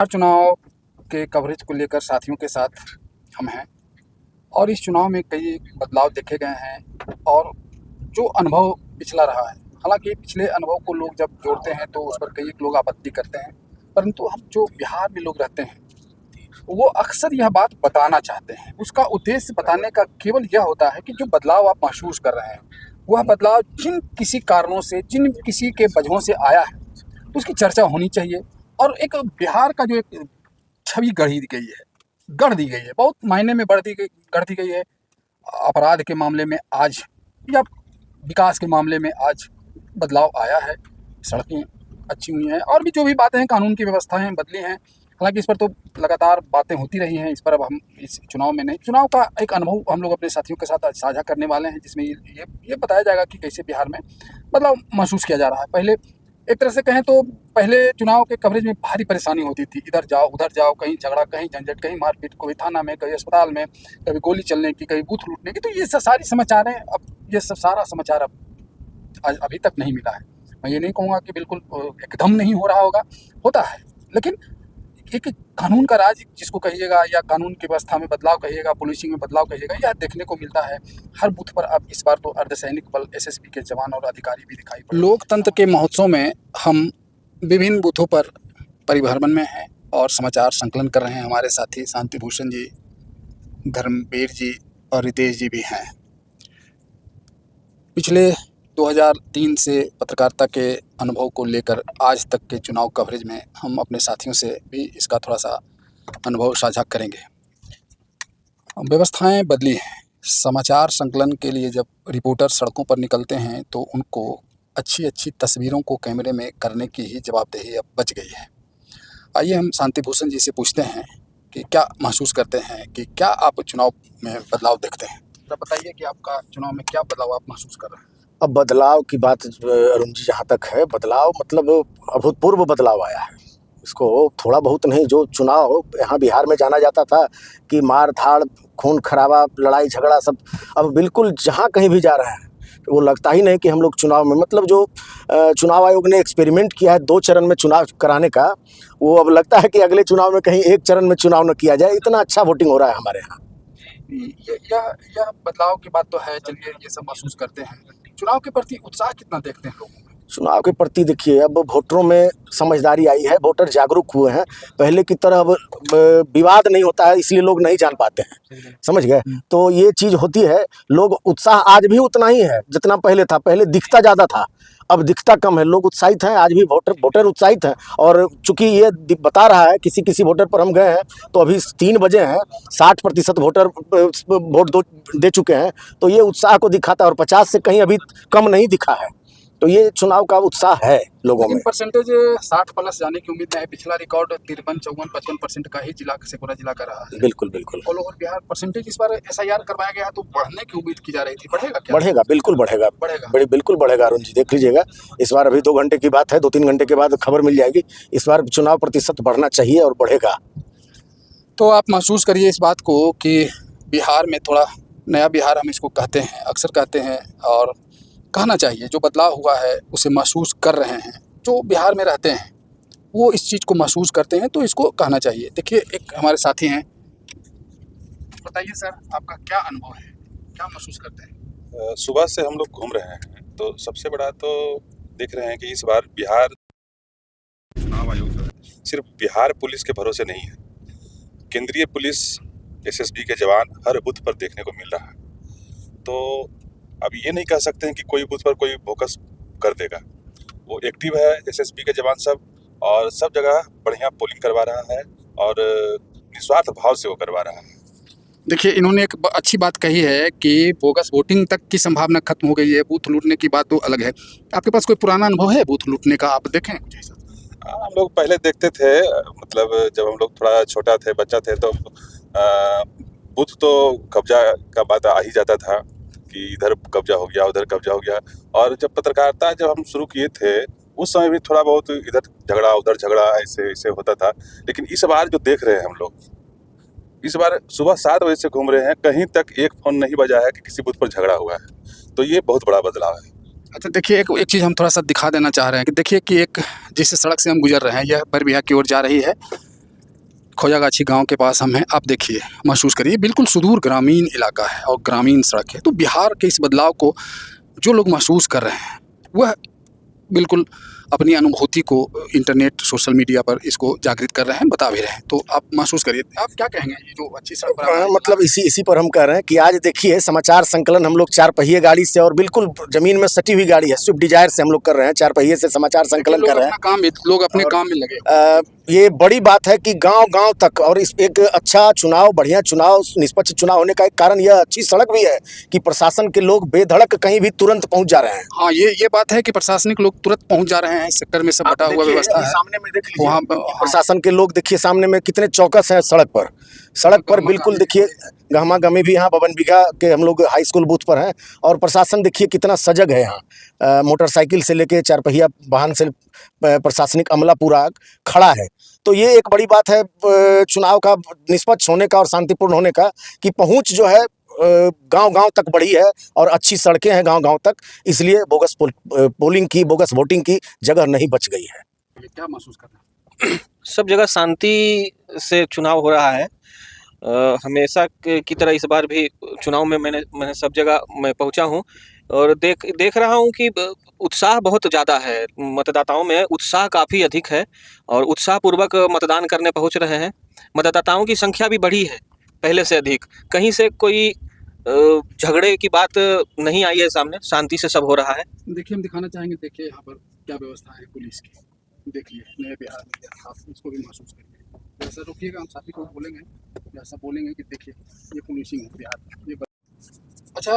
हर चुनाव के कवरेज को लेकर साथियों के साथ हम हैं और इस चुनाव में कई बदलाव देखे गए हैं और जो अनुभव पिछला रहा है, हालांकि पिछले अनुभव को लोग जब जोड़ते हैं तो उस पर कई लोग आपत्ति करते हैं, परंतु हम जो बिहार में लोग रहते हैं वो अक्सर यह बात बताना चाहते हैं। उसका उद्देश्य बताने का केवल यह होता है कि जो बदलाव आप महसूस कर रहे हैं वह बदलाव जिन किसी कारणों से, जिन किसी के वजहों से आया है, उसकी चर्चा होनी चाहिए। और एक बिहार का जो एक छवि गढ़ दी गई है, बहुत मायने में गढ़ दी गई है। अपराध के मामले में आज या विकास के मामले में आज बदलाव आया है, सड़कें अच्छी हुई हैं और भी जो भी बातें हैं, कानून की व्यवस्थाएं बदली हैं। हालांकि इस पर तो लगातार बातें होती रही हैं, इस पर अब हम इस चुनाव में नहीं, चुनाव का एक अनुभव हम लोग अपने साथियों के साथ आज साझा करने वाले हैं, जिसमें ये बताया जाएगा कि कैसे बिहार में बदलाव महसूस किया जा रहा है। पहले एक तरह से कहें तो पहले चुनाव के कवरेज में भारी परेशानी होती थी, इधर जाओ उधर जाओ, कहीं झगड़ा, कहीं झंझट, कहीं मारपीट, कभी थाना में, कभी अस्पताल में, कभी गोली चलने की, कभी बूथ लूटने की। तो ये सब सारी समाचारें अब ये सब सारा समाचार अब आज अभी तक नहीं मिला है। मैं ये नहीं कहूँगा कि बिल्कुल एकदम नहीं हो रहा होगा, होता है, लेकिन एक कानून का राज जिसको कहिएगा या कानून की व्यवस्था में बदलाव कहिएगा, पुलिसिंग में बदलाव कहिएगा, यह देखने को मिलता है हर बूथ पर। अब इस बार तो अर्धसैनिक बल एसएसबी के जवान और अधिकारी भी दिखाई पड़े। लोकतंत्र के महोत्सव में हम विभिन्न बूथों पर परिभ्रमण में हैं और समाचार संकलन कर रहे हैं। हमारे साथी शांति भूषण जी, धर्मवीर जी और रितेश जी भी हैं। पिछले 2003 से पत्रकारिता के अनुभव को लेकर आज तक के चुनाव कवरेज में हम अपने साथियों से भी इसका थोड़ा सा अनुभव साझा करेंगे। व्यवस्थाएं बदली हैं। समाचार संकलन के लिए जब रिपोर्टर सड़कों पर निकलते हैं तो उनको अच्छी अच्छी तस्वीरों को कैमरे में करने की ही जवाबदेही अब बच गई है। आइए हम शांति भूषण जी से पूछते हैं कि क्या महसूस करते हैं, कि क्या आप चुनाव में बदलाव देखते हैं। तो बताइए कि आपका चुनाव में क्या बदलाव आप महसूस कर रहे हैं। अब बदलाव की बात अरुण जी जहाँ तक है, बदलाव मतलब अभूतपूर्व बदलाव आया है। इसको थोड़ा बहुत नहीं, जो चुनाव यहाँ बिहार में जाना जाता था कि मार धाड़, खून खराबा, लड़ाई झगड़ा सब, अब बिल्कुल जहाँ कहीं भी जा रहे हैं वो लगता ही नहीं कि हम लोग चुनाव में, मतलब जो चुनाव आयोग ने एक्सपेरिमेंट किया है 2 चरण में चुनाव कराने का, वो अब लगता है कि अगले चुनाव में कहीं 1 चरण में चुनाव न किया जाए। इतना अच्छा वोटिंग हो रहा है हमारे यहाँ। यह बदलाव की बात तो है, चलिए ये सब महसूस करते हैं। चुनाव के प्रति उत्साह कितना देखते हैं लोगों में? चुनाव के प्रति देखिए, अब वोटरों में समझदारी आई है, वोटर जागरूक हुए हैं। पहले की तरह अब विवाद नहीं होता है, इसलिए लोग नहीं जान पाते हैं, समझ गए। तो ये चीज़ होती है, लोग उत्साह आज भी उतना ही है जितना पहले था। पहले दिखता ज़्यादा था, अब दिखता कम है। लोग उत्साहित हैं, आज भी वोटर उत्साहित हैं। और चूंकि ये बता रहा है, किसी वोटर पर हम गए हैं तो अभी 3 बजे हैं, 60% वोटर वोट दे चुके हैं, तो ये उत्साह को दिखाता है और 50 से कहीं अभी कम नहीं दिखा है। तो ये चुनाव का उत्साह है लोगों में। परसेंटेज 60 प्लस जाने की उम्मीद है। पिछला रिकॉर्ड 53, 54, 55% का ही जिला से पूरा जिला का रहा है। बिल्कुल बिल्कुल। ऑल ओवर बिहार परसेंटेज इस बार एसआईआर करवाया गया तो बढ़ने की उम्मीद की जा रही थी। बढ़ेगा क्या? बढ़ेगा, बिल्कुल बढ़ेगा, बिल्कुल बढ़ेगा अरुण जी, देख लीजिएगा। इस बार अभी 2 घंटे की बात है, 2-3 घंटे के बाद खबर मिल जाएगी। इस बार चुनाव प्रतिशत बढ़ना चाहिए और बढ़ेगा। तो आप महसूस करिए इस बात को कि बिहार में थोड़ा नया बिहार हम इसको कहते हैं, अक्सर कहते हैं और कहना चाहिए। जो बदलाव हुआ है उसे महसूस कर रहे हैं, जो बिहार में रहते हैं वो इस चीज़ को महसूस करते हैं, तो इसको कहना चाहिए। देखिए एक हमारे साथी हैं, बताइए सर आपका क्या अनुभव है, क्या महसूस करते हैं? सुबह से हम लोग घूम रहे हैं तो सबसे बड़ा तो देख रहे हैं कि इस बार बिहार चुनाव आयोग सिर्फ बिहार पुलिस के भरोसे नहीं है। केंद्रीय पुलिस, एसएसबी के जवान हर बूथ पर देखने को मिल रहा है। तो अब ये नहीं कह सकते हैं कि कोई बूथ पर कोई फोकस कर देगा। वो एक्टिव है एसएसबी के जवान सब, और सब जगह बढ़िया पोलिंग करवा रहा है और निस्वार्थ भाव से वो करवा रहा है। देखिए इन्होंने एक अच्छी बात कही है कि बोगस वोटिंग तक की संभावना खत्म हो गई है, बूथ लूटने की बात तो अलग है। आपके पास कोई पुराना अनुभव है बूथ लूटने का? आप देखें कुछ ऐसा? हम लोग पहले देखते थे, मतलब जब हम लोग थोड़ा छोटा थे, बच्चा थे, तो बूथ तो कब्जा का बात आ ही जाता था कि इधर कब्जा हो गया, उधर कब्जा हो गया। और जब पत्रकारिता जब हम शुरू किए थे उस समय भी थोड़ा बहुत इधर झगड़ा उधर झगड़ा ऐसे ऐसे होता था। लेकिन इस बार जो देख रहे हैं हम लोग, इस बार सुबह 7 बजे से घूम रहे हैं, कहीं तक एक फोन नहीं बजा है कि किसी बूथ पर झगड़ा हुआ है। तो ये बहुत बड़ा बदलाव है। अच्छा देखिए एक चीज़ हम थोड़ा सा दिखा देना चाह रहे हैं कि देखिए कि एक जिस सड़क से हम गुजर रहे हैं यह बरबीघा की ओर जा रही है खोजागाछी गांव के पास हम हैं। आप देखिए, महसूस करिए, बिल्कुल सुदूर ग्रामीण इलाका है और ग्रामीण सड़क है। तो बिहार के इस बदलाव को जो लोग महसूस कर रहे हैं, वह बिल्कुल अपनी अनुभूति को इंटरनेट, सोशल मीडिया पर इसको जागृत कर रहे हैं, बता भी रहे हैं। तो आप महसूस करिए, आप क्या कहेंगे ये जो अच्छी सड़क पर हमारे मतलब इसी पर हम कह रहे हैं कि आज देखिए समाचार संकलन हम लोग 4 पहिए गाड़ी से और बिल्कुल ज़मीन में सटी हुई गाड़ी है स्विफ्ट डिजायर से हम लोग कर रहे हैं, 4 पहिए से समाचार संकलन कर रहे हैं। लोग अपने और काम में लगे हुए हैं। ये बड़ी बात है कि गांव-गांव तक, और इस एक अच्छा चुनाव, बढ़िया चुनाव, निष्पक्ष चुनाव होने का एक कारण यह अच्छी सड़क भी है कि प्रशासन के लोग बेधड़क कहीं भी तुरंत पहुंच जा रहे हैं। हाँ, ये बात है कि प्रशासनिक लोग तुरंत पहुंच जा रहे हैं। इस सेक्टर में सब बटा हुआ व्यवस्था है। सामने में देख लीजिए, वहाँ प्रशासन के लोग देखिए सामने में कितने चौकस हैं सड़क पर बिल्कुल देखिए गहमा गमी भी यहाँ बबन बीघा के हम लोग हाई स्कूल बूथ पर हैं, और प्रशासन देखिए कितना सजग है यहाँ। मोटरसाइकिल से लेके 4 पहिया वाहन से प्रशासनिक अमला पूरा खड़ा है। तो ये एक बड़ी बात है चुनाव का निष्पक्ष होने का और शांतिपूर्ण होने का, कि पहुँच जो है गांव-गांव तक बढ़ी है और अच्छी सड़कें हैं गांव-गांव तक, इसलिए बोगस पोलिंग की, बोगस वोटिंग की जगह नहीं बच गई है। क्या महसूस कर रहे हैं? सब जगह शांति से चुनाव हो रहा है। हमेशा की तरह इस बार भी चुनाव में मैंने सब जगह मैं पहुंचा हूं और देख रहा हूं कि उत्साह बहुत ज़्यादा है। मतदाताओं में उत्साह काफ़ी अधिक है और उत्साहपूर्वक मतदान करने पहुंच रहे हैं। मतदाताओं की संख्या भी बढ़ी है पहले से अधिक। कहीं से कोई झगड़े की बात नहीं आई है सामने, शांति से सब हो रहा है। देखिए, हम दिखाना चाहेंगे, देखिए यहाँ पर क्या व्यवस्था है पुलिस की। देखिए, नए बिहार में आप इसको भी महसूस करिए। जैसा रुकिएगा, हम साथी को बोलेंगे, जैसा बोलेंगे कि देखिए ये पुलिसिंग है बिहार में। अच्छा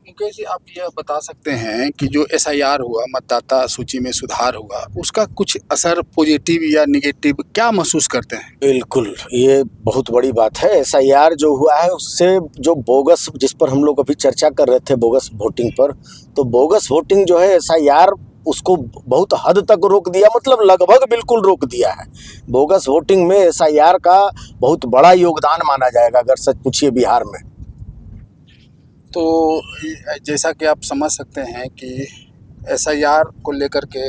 मुकेश जी, आप यह बता सकते हैं कि जो SIR हुआ, मतदाता सूची में सुधार हुआ, उसका कुछ असर पॉजिटिव या नेगेटिव क्या महसूस करते हैं? बिल्कुल, ये बहुत बड़ी बात है। SIR जो हुआ है उससे जो बोगस, जिस पर हम लोग अभी चर्चा कर रहे थे बोगस वोटिंग पर, तो बोगस वोटिंग जो है SIR उसको बहुत हद तक रोक दिया, मतलब लगभग बिल्कुल रोक दिया है। बोगस वोटिंग में SIR का बहुत बड़ा योगदान माना जाएगा अगर सच पूछिए बिहार में। तो जैसा कि आप समझ सकते हैं कि SIR को लेकर के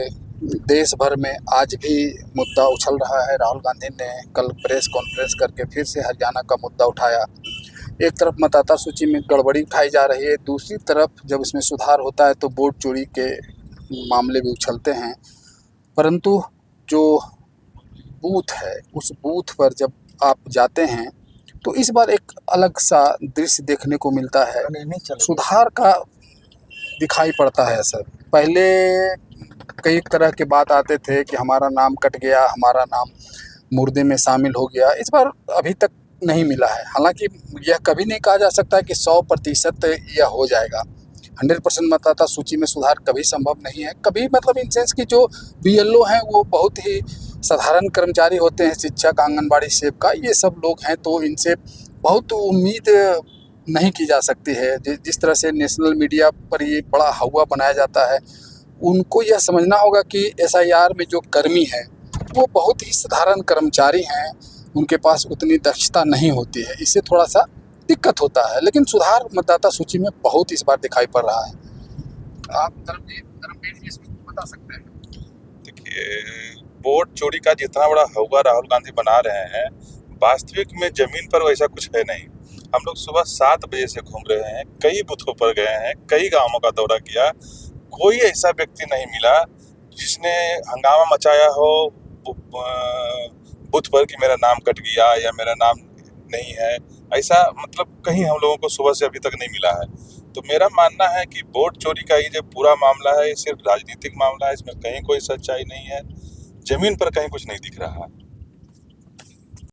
देश भर में आज भी मुद्दा उछल रहा है। राहुल गांधी ने कल प्रेस कॉन्फ्रेंस करके फिर से हरियाणा का मुद्दा उठाया। एक तरफ मतदाता सूची में गड़बड़ी उठाई जा रही है, दूसरी तरफ जब इसमें सुधार होता है तो वोट चोरी के मामले भी उछलते हैं। परंतु जो बूथ है, उस बूथ पर जब आप जाते हैं तो इस बार एक अलग सा दृश्य देखने को मिलता है। सुधार का दिखाई पड़ता है सर। पहले कई तरह के बात आते थे कि हमारा नाम कट गया, हमारा नाम मुर्दे में शामिल हो गया। इस बार अभी तक नहीं मिला है। हालांकि यह कभी नहीं कहा जा सकता कि 100% यह हो जाएगा। 100% मतदाता सूची में सुधार कभी संभव नहीं है। कभी मतलब इन सेंस की जो BLO हैं वो बहुत ही साधारण कर्मचारी होते हैं, शिक्षक, आंगनबाड़ी सेवका, ये सब लोग हैं, तो इनसे बहुत उम्मीद नहीं की जा सकती है। जिस तरह से नेशनल मीडिया पर ये बड़ा हवा बनाया जाता है, उनको यह समझना होगा कि SIR में जो कर्मी है वो बहुत ही साधारण कर्मचारी हैं, उनके पास उतनी दक्षता नहीं होती है, इससे थोड़ा सा दिक्कत होता है। लेकिन सुधार मतदाता सूची में बहुत इस बार दिखाई पड़ रहा है। आप धर्मवीर जी इसमें बता सकते हैं? देखिए, वोट चोरी का जितना बड़ा हवा राहुल गांधी बना रहे हैं, वास्तविक में जमीन पर वैसा कुछ है नहीं। हम लोग सुबह 7 बजे से घूम रहे हैं, कई बूथों पर गए हैं, कई गांवों का दौरा किया, कोई ऐसा व्यक्ति नहीं मिला जिसने हंगामा मचाया हो बूथ पर कि मेरा नाम कट गया या मेरा नाम नहीं है। ऐसा मतलब कहीं हम लोगों को सुबह से अभी तक नहीं मिला है। तो मेरा मानना है कि वोट चोरी का ये जो पूरा मामला है, ये सिर्फ राजनीतिक मामला है, इसमें कहीं कोई सच्चाई नहीं है, जमीन पर कहीं कुछ नहीं दिख रहा है।